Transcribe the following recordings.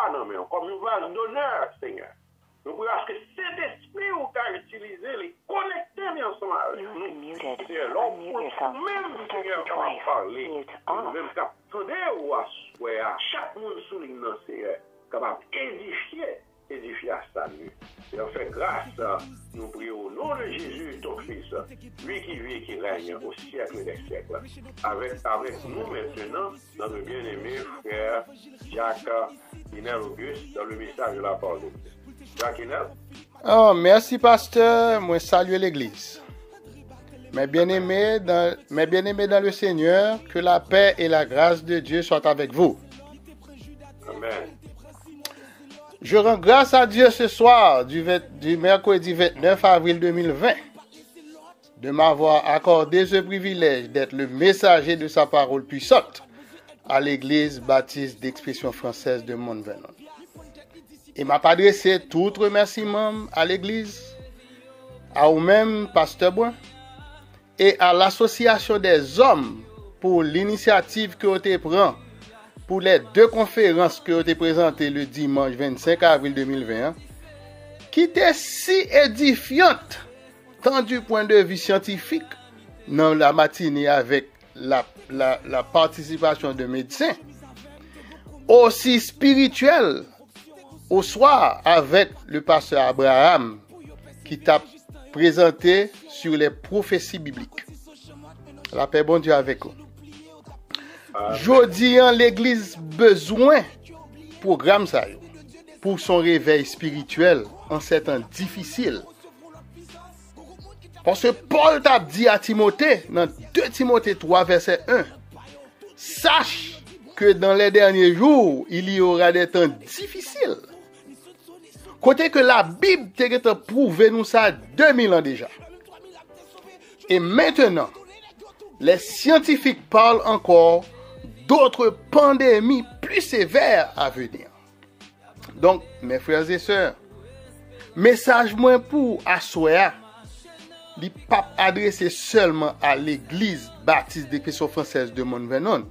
foi dans nous, comme une vase d'honneur, Seigneur. Nous voulons que cet esprit ou qu'a utilisé, les connecter ensemble avec nous. C'est l'homme même, Seigneur, qui va parler. Même qui attendait ou à chaque monde souligne, Seigneur, capable d'édifier à salut. Et on fait grâce, nous prions au nom de Jésus, ton Fils, lui qui vit et qui règne au siècle des siècles. Avec nous maintenant, notre bien-aimé frère Jacques Inel Auguste, dans le message de la parole de Dieu. Jacques Inel. Oh, merci, pasteur. Moi, saluer l'église. Mes bien-aimés dans le Seigneur, que la paix et la grâce de Dieu soient avec vous. Amen. Je rends grâce à Dieu ce soir, du mercredi 29 avril 2020, de m'avoir accordé ce privilège d'être le messager de sa parole puissante à l'église baptiste d'expression française de Mont-Vernon. Et m'a adressé tout remerciement à l'église, à vous-même, pasteur Boin, et à l'association des hommes pour l'initiative que vous prenez pour les deux conférences que vous avez présentées le dimanche 25 avril 2021, qui étaient si édifiantes, tant du point de vue scientifique, dans la matinée avec la participation de médecins, aussi spirituel au soir avec le pasteur Abraham, qui t'a présenté sur les prophéties bibliques. La paix, bon Dieu, avec vous. Jodi, l'église besoin programme ça pour son réveil spirituel en ces temps difficiles. Parce que Paul t'a dit à Timothée, dans 2 Timothée 3, verset 1, sache que dans les derniers jours, il y aura des temps difficiles. Côté que la Bible t'a prouvé nous ça 2000 ans déjà. Et maintenant, les scientifiques parlent encore d'autres pandémies plus sévères à venir. Donc, mes frères et sœurs, message moins pour assoya, il pas adressé seulement à l'église baptiste d'expression française de Mont-Vernon,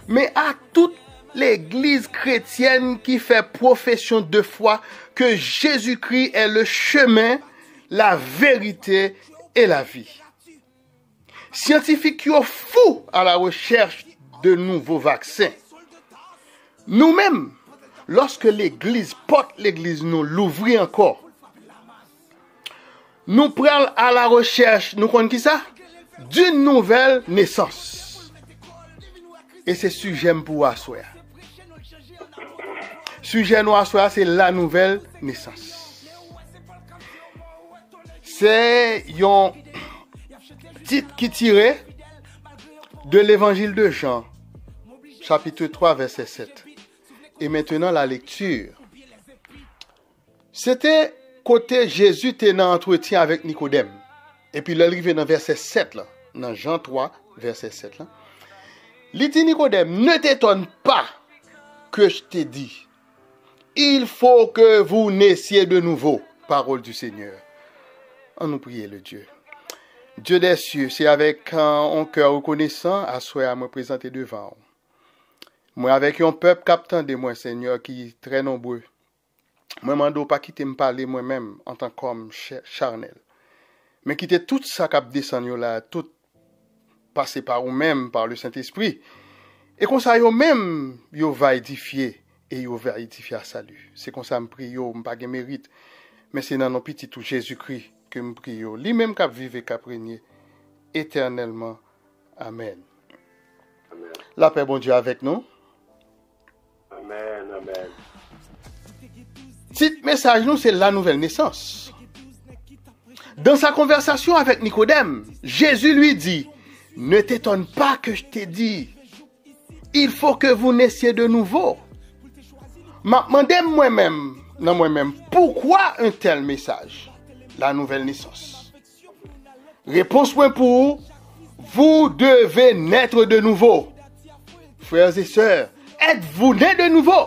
mais à toute l'église chrétienne qui fait profession de foi que Jésus-Christ est le chemin, la vérité et la vie. Scientifiques qui sont fous à la recherche de nouveaux vaccins. Nous-mêmes, lorsque l'église porte l'église, nous l'ouvrir encore. Nous prenons à la recherche, nous connaissons qui ça? D'une nouvelle naissance. Et c'est sujet pour asseoir. Sujet nous asseoir, c'est la nouvelle naissance. C'est un titre qui tirait de l'évangile de Jean, chapitre 3, verset 7. Et maintenant, la lecture. C'était côté Jésus était dans entretien avec Nicodème. Et puis, il est arrivé dans verset 7, là, dans Jean 3, verset 7. Là. Il dit Nicodème, ne t'étonne pas que je t'ai dit. Il faut que vous naissiez de nouveau. Parole du Seigneur. On nous prie le Dieu. Dieu des cieux, c'est avec un cœur reconnaissant à souhait à me présenter devant vous. Moi, avec un peuple captant de moi, Seigneur, qui est très nombreux. Moi, je ne pas quitter me parler moi-même en tant qu'homme charnel. Mais quitter tout ça qui descend là, tout passé par vous-même, par le Saint-Esprit. Et comme ça, vous-même, vous va édifier et vous va édifier à salut. C'est comme ça que je prie, je n'ai pas de mérite. Mais c'est dans nos petits tout Jésus-Christ que je prie. Lui-même qui vive et qui régné éternellement. Amen. Amen. La paix, bon Dieu, avec nous. Amen, amen. Petit message, nous, c'est la nouvelle naissance. Dans sa conversation avec Nicodème, Jésus lui dit, ne t'étonne pas que je t'ai dit, il faut que vous naissiez de nouveau. M'a demandé moi-même, pourquoi un tel message, la nouvelle naissance? Réponse point pour vous devez naître de nouveau. Frères et sœurs, êtes-vous nés de nouveau?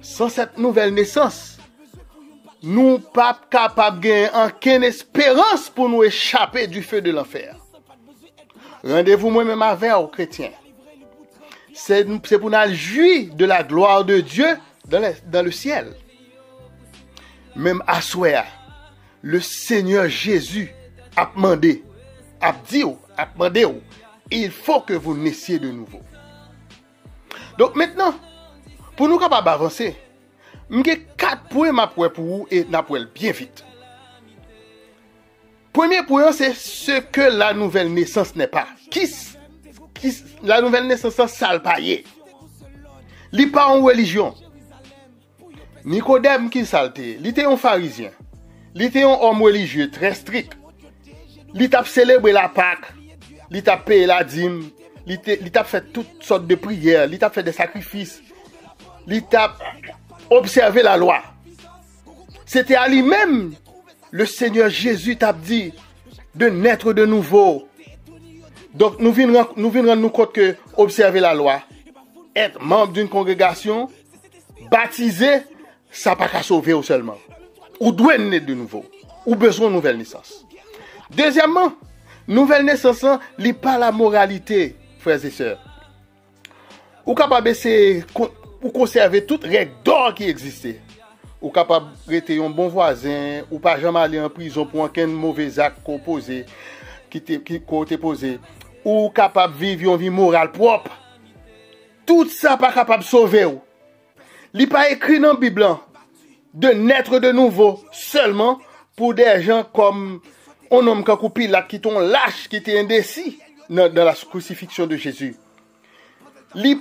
Sans cette nouvelle naissance, nous pas capables de gagner aucune espérance pour nous échapper du feu de l'enfer. Rendez-vous moi-même avec aux chrétiens. C'est pour nous jouir de la gloire de Dieu dans le ciel. Même à soir, le Seigneur Jésus a demandé, il faut que vous naissiez de nouveau. Donc maintenant, pour nous capables d'avancer, j'ai 4 points pour vous et n'a pour bien vite. Premier point, c'est ce que la nouvelle naissance n'est pas. La nouvelle naissance, ça le paye. Il n'est pas en religion. Nicodème qui salté, il était un pharisien. Il était un homme religieux très strict. Il t'a célébré la Pâque, il t'a payé la dîme, il t'a fait toutes sortes de prières, il t'a fait des sacrifices, il t'a observé la loi. C'était à lui-même, le Seigneur Jésus t'a dit de naître de nouveau. Donc nous venons nous compte que observer la loi, être membre d'une congrégation, baptisé, ça n'a pas qu'à sauver seulement. Ou doit naître de nouveau, ou besoin de nouvelle naissance. Deuxièmement, nouvelle naissance, n'est pas la moralité, frères et sœurs. Ou capable de conserver toutes les règles d'or qui existaient. Ou capable de rester un bon voisin, ou pas jamais aller en prison pour aucun mauvais acte qu'on posé, qui t'est posé. Ou capable de vivre une vie morale propre. Tout ça pas capable de sauver. Il n'est pas écrit dans la Bible de naître de nouveau seulement pour des gens comme un homme comme Pilate qui sont lâches, qui étaient indécis dans la crucifixion de Jésus. Il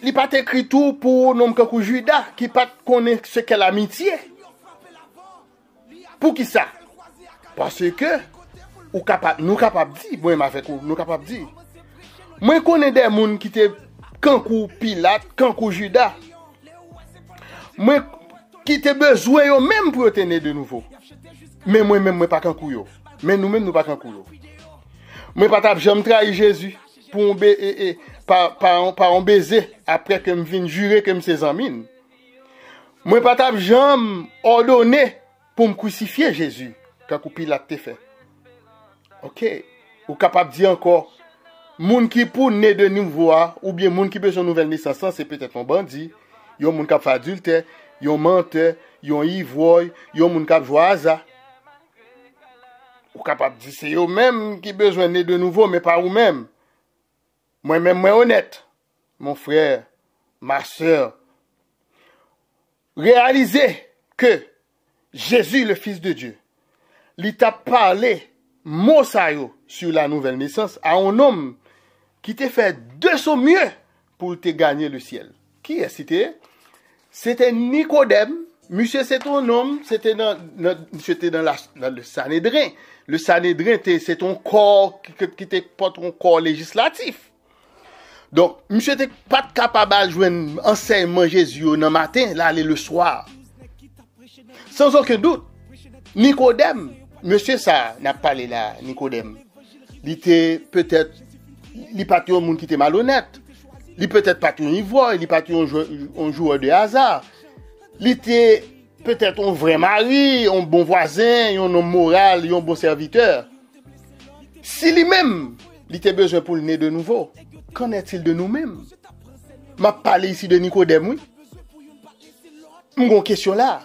n'est pas écrit tout pour un homme comme Judas qui ne connaît pas ce qu'est l'amitié. Pour qui ça? Parce que nous capables de dire, moi avec nous capables de dire. Moi connais des gens qui étaient quand Pilate, quand Judas. Moi qui te besoin yo même pour tenir de nouveau. Mais moi pas quand yo. Mais nous-mêmes nous pas quand yo. Moi pas t'a jamais trahi Jésus pour par un baiser après que me vienne jurer que me ses amis. Moi pas t'a jamais ordonné pour me crucifier Jésus quand Pilate te fait. OK, ou capable de dire encore moun qui pour né de nouveau ou bien moun qui besoin nouvelle naissance, c'est peut-être un bandit, yon moun qui fait adultère, yon menteur, yon ivrogne, yon moun qui joue hasard. Ou capable de dire c'est eux même qui besoin né de nouveau mais pas ou même. Moi-même moi honnête, mon frère, ma soeur. Réalisez que Jésus le fils de Dieu, il t'a parlé mot sur la nouvelle naissance à un homme qui t'a fait de son mieux pour te gagner le ciel. Qui est c'était? C'était Nicodème. Monsieur, c'est un homme, c'était dans le Sanhédrin. Le Sanhédrin, c'est un corps qui était pas un corps législatif. Donc, monsieur n'était pas capable de jouer un enseignement Jésus le matin, là, le soir. Sans aucun doute, Nicodème, monsieur ça n'a pas parlé là, Nicodème. Il était peut-être, il pas un monde qui était malhonnête. Il peut-être pas un ivoire, il pas un joueur de hasard. Il était peut-être un vrai mari, un bon voisin, un homme moral, un bon serviteur. Si lui-même, il était besoin pour le nez de nouveau, qu'en est-il de nous-mêmes? Je parle ici de Nicodème, oui. J'ai une question là.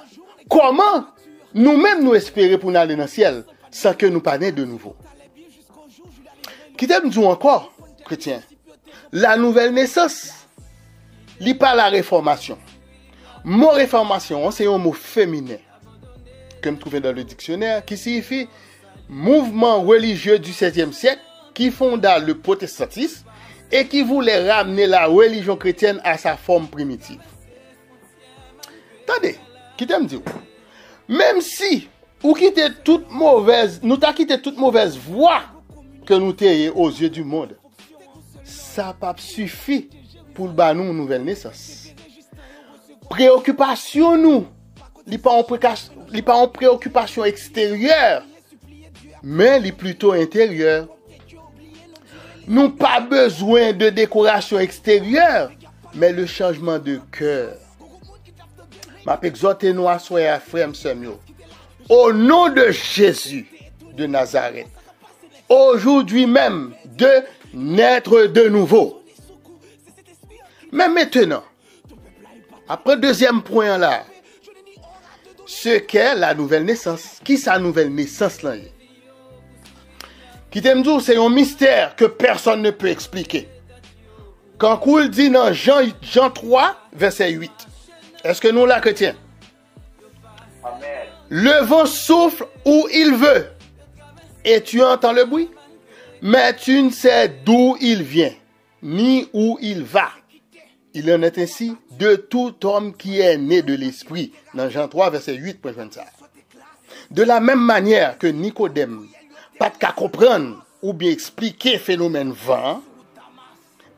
Comment nous-mêmes nous espérer pour nous aller dans le ciel sans que nous pas nés de nouveau? Qui t'aime dire encore, chrétien? La nouvelle naissance, n'est pas la réformation. Mot réformation, c'est un mot féminin que je trouve dans le dictionnaire qui signifie mouvement religieux du XVIe siècle qui fonda le protestantisme et qui voulait ramener la religion chrétienne à sa forme primitive. Attendez, qui t'aime dire? Même si nous quittons toute mauvaise voie que nous t'ayons aux yeux du monde, ça n'a pas suffi pour nous une nouvelle naissance. Préoccupation nous, n'est pas en préoccupation extérieure, mais li plutôt intérieure. Nous pas besoin de décoration extérieure, mais le changement de cœur. M'a exhorté nous à soyez frères Samuel. Au nom de Jésus de Nazareth, aujourd'hui même, de naître de nouveau. Mais maintenant, Après, deuxième point là. Ce qu'est la nouvelle naissance. Qui sa nouvelle naissance là? Qui t'aime dire, c'est un mystère que personne ne peut expliquer. Quand Koul dit dans Jean 3, verset 8. Est-ce que nous là chrétiens? Amen. Le vent souffle où il veut. Et tu entends le bruit. Mais tu ne sais d'où il vient, ni où il va. Il en est ainsi de tout homme qui est né de l'esprit. Dans Jean 3, verset 8.25. De la même manière que Nicodème, pas de qu'à comprendre ou bien expliquer phénomène vent,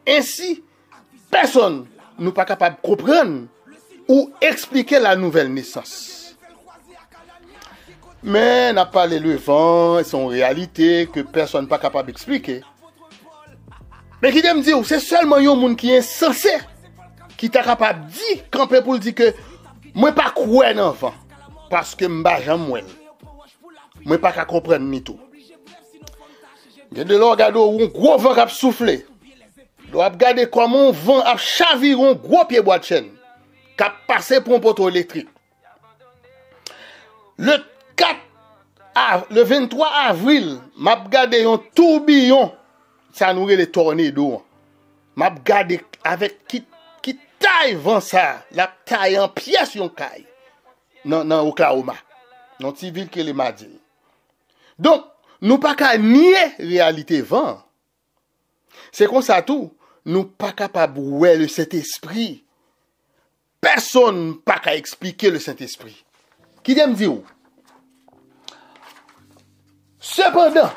ainsi, personne n'est pas capable de comprendre ou expliquer la nouvelle naissance. Mais n'a pas le vent et son réalité que personne n'est pas capable d'expliquer. Mais qui me dit, c'est seulement un monde qui est insensé qui est capable de dire, camper pour dire que moi pas croire dans vent parce que m'ba jamais moi. Moi pas qu'à comprendre ni tout. Il de là regarder un gros vent qui a soufflé. Doit regarder comment un vent a chaviré un gros pied bois de chaîne qui a passé pour un poteau électrique. Le 23 avril, m'a regardé un tourbillon, ça nous les tornado. M'a regardé avec qui taille vent ça, la taille en pièces yon caille. Non Oklahoma. Dans petite ville que les m'a dit. Donc, nous pas qu'à nier réalité vent. C'est comme ça tout, nous pas capable ouais le Saint-Esprit. Personne pas qu'à expliquer le Saint-Esprit. Qui aime dire où? Cependant,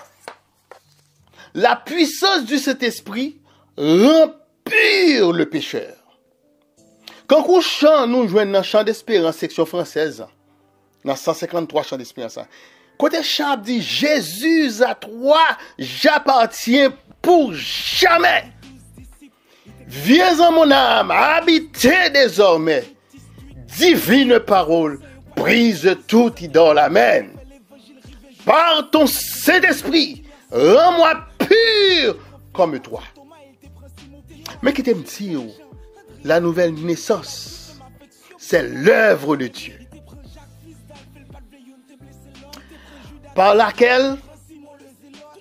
la puissance du Saint-Esprit rend pur le pécheur. Quand on chante, nous jouons dans le chant d'espérance, section française, dans 153 chants d'espérance. Côté chant dit, Jésus à toi, j'appartiens pour jamais. Viens en mon âme, habitez désormais. Divine parole, brise toute idole, amen. Par ton Saint-Esprit, rends-moi pur comme toi. Mais qui t'aime dire, la nouvelle naissance, c'est l'œuvre de Dieu, par laquelle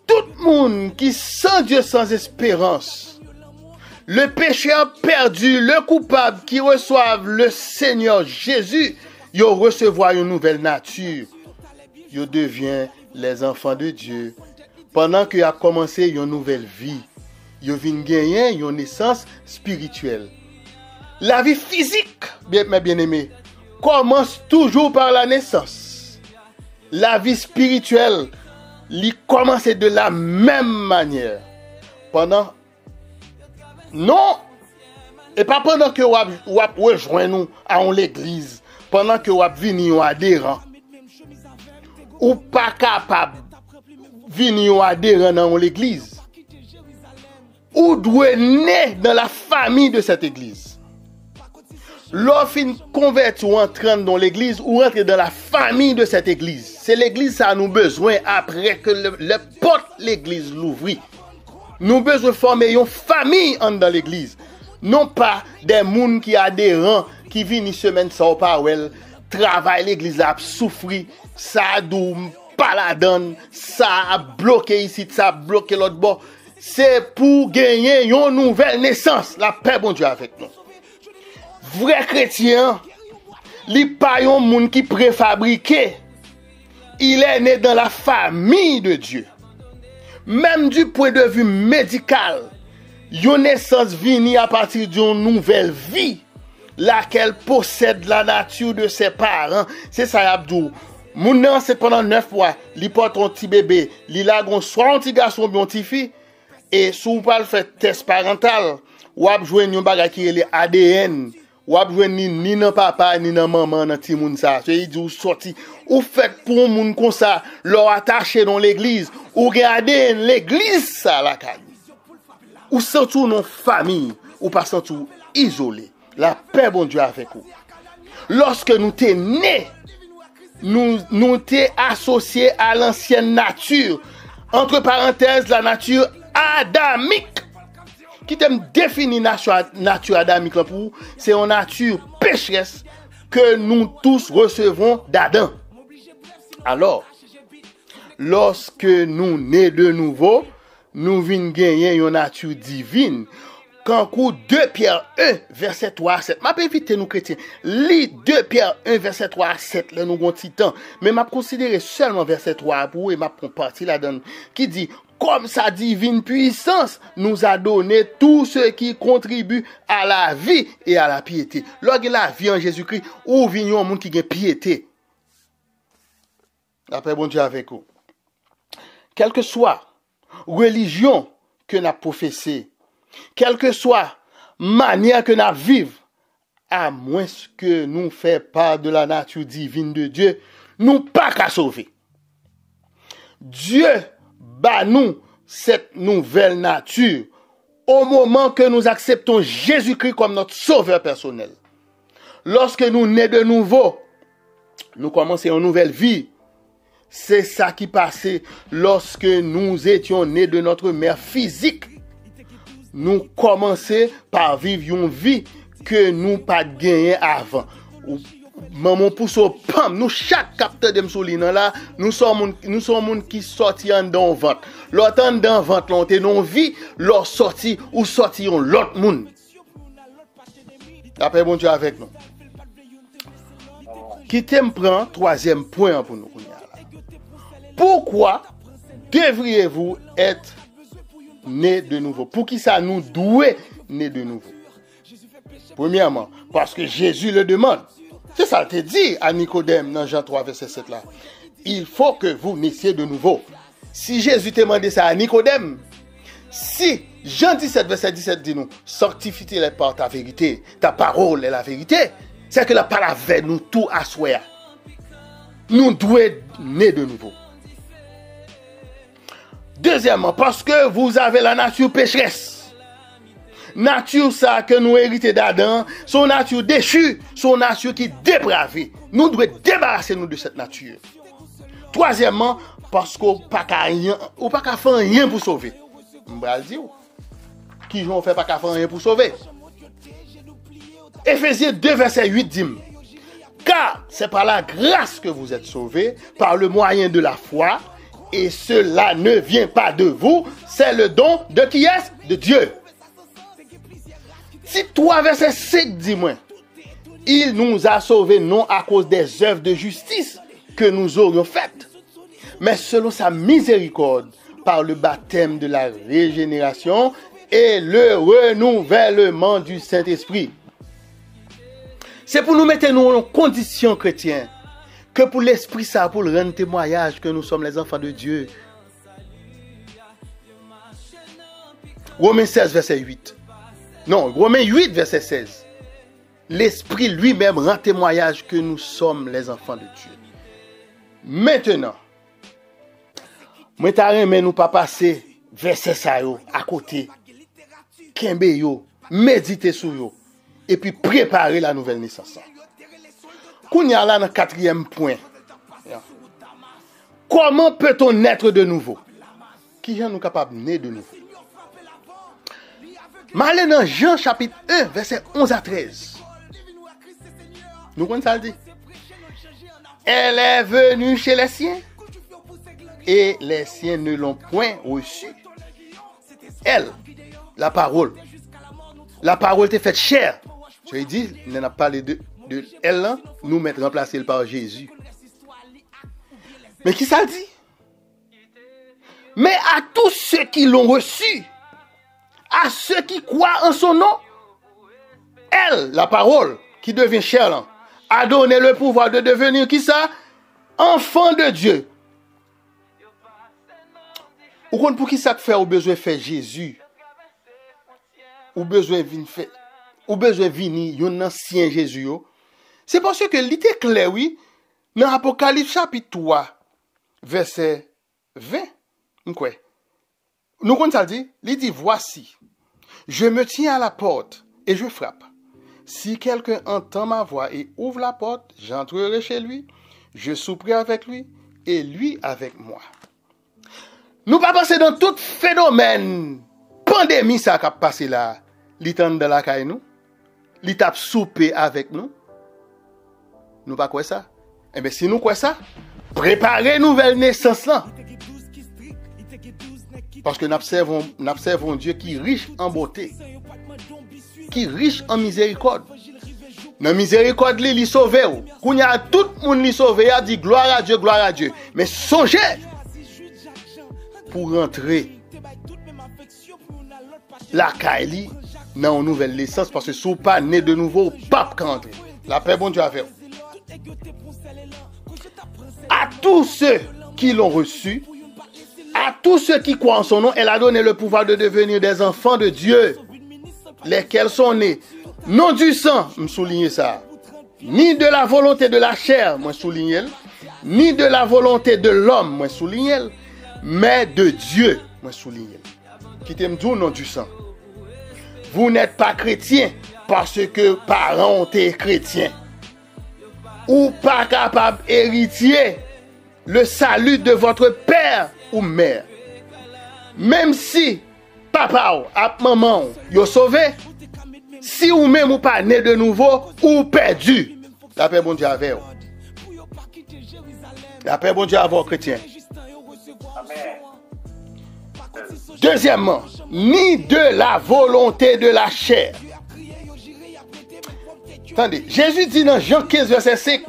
tout le monde qui sans Dieu, sans espérance, le pécheur perdu, le coupable qui reçoivent le Seigneur Jésus, ils recevoir une nouvelle nature. Ils deviennent les enfants de Dieu. Pendant qu'il a commencé une nouvelle vie, ils viennent gagner une naissance spirituelle. La vie physique, mes bien-aimés, commence toujours par la naissance. La vie spirituelle, elle commence de la même manière. Non, et pas pendant que vous rejoignez nous à l'église, pendant que vous venez adhérent. Ou pas capable de venir adhérent dans l'église. Ou doit naître dans la famille de cette église. Lorsqu'on convertit ou entrer dans l'église ou rentrer dans la famille de cette église. C'est l'église ça a nous besoin après que le porte l'église l'ouvrit. Nous besoin former une famille dans l'église. Non pas des gens qui adhérents qui viennent semaine sans parole, travaillent l'église a souffrir, ça a pas la donne, ça a bloqué ici, ça a bloqué l'autre bord. C'est pour gagner une nouvelle naissance. La paix bon Dieu avec nous. Vrai chrétien, il n'est pas un monde qui préfabriqué. Il est né dans la famille de Dieu. Même du point de vue médical, une naissance vient à partir d'une nouvelle vie, laquelle possède la nature de ses parents. C'est ça, Abdou. Mon nan, c'est pendant 9 mois, il porte un petit bébé, il a soit un petit garçon ou un petit fille, et si vous parlez de test parental, ou avez joué un bagage qui est ADN. Ou ap jwen ni nan papa ni nan maman nan ti moun sa. C'est dit ou sorti ou fait pour moun comme ça, leur attaché dans l'église ou regarder l'église ça la caille. Ou surtout dans famille ou pas surtout isolé. La paix bon Dieu avec vous. Lorsque nous t'es nés, nous t'es associés à l'ancienne nature. Entre parenthèses, la nature adamique. qui t'aime définir nature adamique là pour c'est une nature pécheresse que nous tous recevons d'Adam. Alors, lorsque nous nés de nouveau, nous venons gagner une nature divine. Quand coup 2 Pierre 1, verset 3 à 7. Je vais inviter nous chrétiens. Lis 2 Pierre 1, verset 3 à 7. Là, nous avons un petit temps. Mais je vais considérer seulement verset 3 pour vous et je vais partir là-dedans. Qui dit, comme sa divine puissance nous a donné tout ce qui contribue à la vie et à la piété. Lorsque la vie en Jésus-Christ, où vient un monde qui a piété. Après, bon Dieu avec vous. Quelle que soit religion que nous avons professée, quelle que soit manière que nous vivons, à moins que nous fassions part de la nature divine de Dieu, nous pas qu'à sauver. Dieu bat nous cette nouvelle nature au moment que nous acceptons Jésus-Christ comme notre sauveur personnel. Lorsque nous naissons de nouveau, nous commençons une nouvelle vie. C'est ça qui passait lorsque nous étions nés de notre mère physique. Nous commençons par vivre une vie que nous pas gagné avant. Maman pousse au pam, nous chaque capteur de m'soulina là, nous sommes monde qui sorti en dans ventre. L'autre dans ventre là, on te non vie, leur sorti ou sorti on l'autre monde. Après bon Dieu avec nous. Qui t'aime prend troisième point pour nous. Pourquoi devriez-vous être né de nouveau? Pour qui ça nous doit né de nouveau? Premièrement, parce que Jésus le demande. C'est ça qu'il dit à Nicodème dans Jean 3, verset 7 là. Il faut que vous naissiez de nouveau. Si Jésus t'a demandé ça à Nicodème, si Jean 17, verset 17 dit nous, sanctifie-les par ta vérité, ta parole est la vérité, c'est que la parole avec nous tout à souhait. Nous devons naître de nouveau. Deuxièmement, parce que vous avez la nature pécheresse. Nature ça que nous héritons d'Adam, son nature déchue, son nature qui est dépravée. Nous devons débarrasser nous de cette nature. Troisièmement, parce qu'on pas qu'à faire rien pour sauver. M'bral dit qui on fait pas qu'à faire rien pour sauver. Éphésiens 2 verset 8 dit: car c'est par la grâce que vous êtes sauvés par le moyen de la foi. Et cela ne vient pas de vous, c'est le don de qui est? De Dieu. Si 3 verset 5 dis-moi, il nous a sauvés non à cause des œuvres de justice que nous aurions faites, mais selon sa miséricorde, par le baptême de la régénération et le renouvellement du Saint-Esprit. C'est pour nous mettre nous en condition chrétienne, que pour l'Esprit ça, pour le rendre témoignage que nous sommes les enfants de Dieu. Romains 16, verset 8. Non, Romains 8, verset 16. L'Esprit lui-même rend témoignage que nous sommes les enfants de Dieu. Maintenant, moi t'arrête nous pas passer verset ça yo à côté. Kembe yo, méditer sur yo et puis préparer la nouvelle naissance. Kounya là dans 4e point. Comment peut-on naître de nouveau? Qui est nous capable de naître de nouveau? Malé dans Jean chapitre 1 verset 11 à 13. Nous connaissons ça le dit. Elle est venue chez les siens et les siens ne l'ont point reçue. Elle, la parole t'est faite chair. Tu as dit, il n'a pas parlé de elle, nous mettre remplacé par Jésus. Mais qui ça dit? Mais à tous ceux qui l'ont reçu, à ceux qui croient en son nom, elle, la parole, qui devient chair, a donné le pouvoir de devenir qui ça? Enfant de Dieu. Ou compte pour qui ça fait au besoin faire Jésus? Ou besoin venir faire? Ou besoin venir un ancien Jésus? C'est parce que l'idée claire, oui, dans Apocalypse chapitre 3, verset 20. Nous compte ça dit, il dit, voici, je me tiens à la porte et je frappe. Si quelqu'un entend ma voix et ouvre la porte, j'entrerai chez lui, je souperai avec lui et lui avec moi. Nous pas passer dans tout phénomène pandémie ça qui a passé là, li tande dans la caille nous, li tap souper avec nous. Nous pas quoi ça? Eh bien, si nous quoi ça, préparez nouvelle naissance là. Parce que nous observons Dieu qui est riche en beauté, qui est riche en miséricorde. Dans miséricorde, il sauve. Quand il y a tout le monde qui sauve, il dit gloire à Dieu, gloire à Dieu. Mais songez pour rentrer la caille dans une nouvelle naissance, parce que si vous pas né de nouveau, pape quand entrer. La paix, bon Dieu, a fait. À tous ceux qui l'ont reçu, à tous ceux qui croient en son nom, elle a donné le pouvoir de devenir des enfants de Dieu, lesquels sont nés, non du sang, je souligne ça, ni de la volonté de la chair, moi souligne, ni de la volonté de l'homme, moi souligne, mais de Dieu, moi souligne. Qui t'aime tout non du sang. Vous n'êtes pas chrétien parce que parents ont été chrétiens. Ou pas capable d'hériter le salut de votre père ou mère. Même si papa ou maman yo sauvé, si ou même ou pas né de nouveau, ou perdu. La paix bon Dieu avec vous. La paix bon Dieu avec vous chrétiens. Amen. Deuxièmement, ni de la volonté de la chair. Attendez, Jésus dit dans Jean 15, verset 5,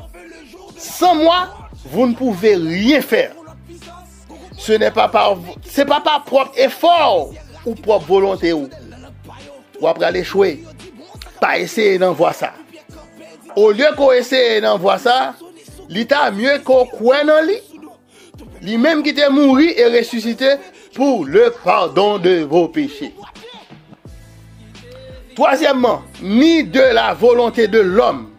sans moi, vous ne pouvez rien faire. Ce n'est pas par propre effort ou propre volonté ou après aller échouer. Pas essayer d'envoyer ça. Au lieu qu'on essaye d'envoyer ça, l'état mieux qu'on croit dans lui. Lui-même qui était mort et ressuscité pour le pardon de vos péchés. Troisièmement, ni de la volonté de l'homme.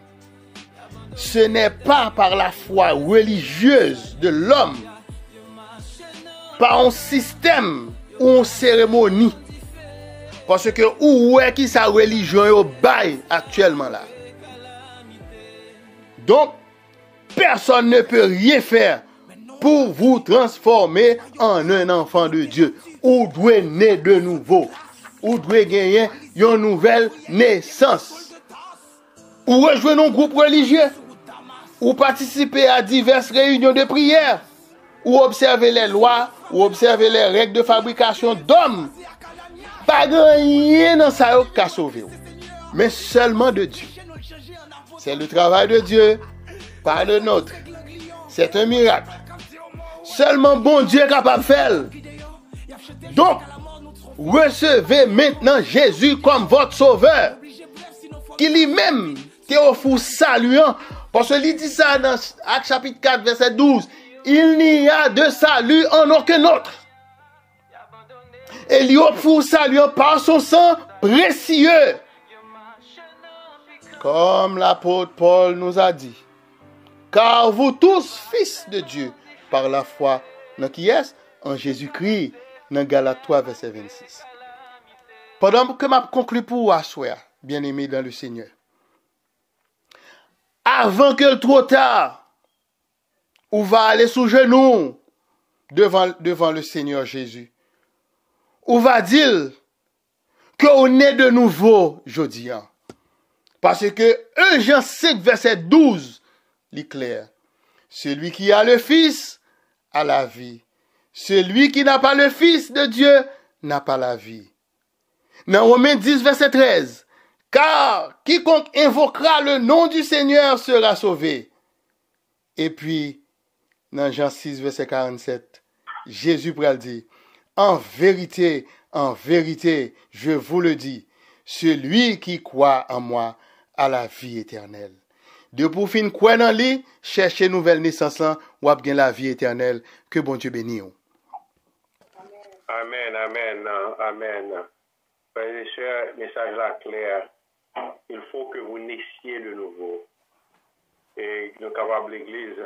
Ce n'est pas par la foi religieuse de l'homme, par un système ou une cérémonie. Parce que où est qui sa religion au bail actuellement là. Donc, personne ne peut rien faire pour vous transformer en un enfant de Dieu. Ou doit naître de nouveau. Ou doit gagner une nouvelle naissance. Ou rejoindre un groupe religieux. Ou participer à diverses réunions de prière. Ou observer les lois. Ou observer les règles de fabrication d'hommes. Pas rien dans ça qu'à sauver. Mais seulement de Dieu. C'est le travail de Dieu. Pas le nôtre. C'est un miracle. Seulement bon Dieu est capable de faire. Donc, recevez maintenant Jésus comme votre sauveur. Qui lui-même te offre saluant. Parce qu'il dit ça dans Actes chapitre 4, verset 12. Il n'y a de salut en aucun autre. Et lui offre saluant par son sang précieux. Comme l'apôtre Paul nous a dit. Car vous tous, fils de Dieu, par la foi, dans qui est en Jésus-Christ, dans Galates 3, verset 26. Pendant que je conclue pour asseoir, bien-aimé dans le Seigneur, avant que le trop tard, on va aller sous genoux devant le Seigneur Jésus. On va dire qu'on est de nouveau aujourd'hui. Parce que 1 Jean 5, verset 12, lit clair. Celui qui a le Fils a la vie. Celui qui n'a pas le Fils de Dieu n'a pas la vie. Dans Romains 10, verset 13. Car quiconque invoquera le nom du Seigneur sera sauvé. Et puis, dans Jean 6, verset 47, Jésus pral dit, en vérité, je vous le dis, celui qui croit en moi a la vie éternelle. De pour fin croire dans lui, chercher nouvelle naissance là, ou bien la vie éternelle. Que bon Dieu bénisse. Amen, amen, amen. Frères et sœurs, message là clair. Il faut que vous naissiez de nouveau. Et nous capables l'église.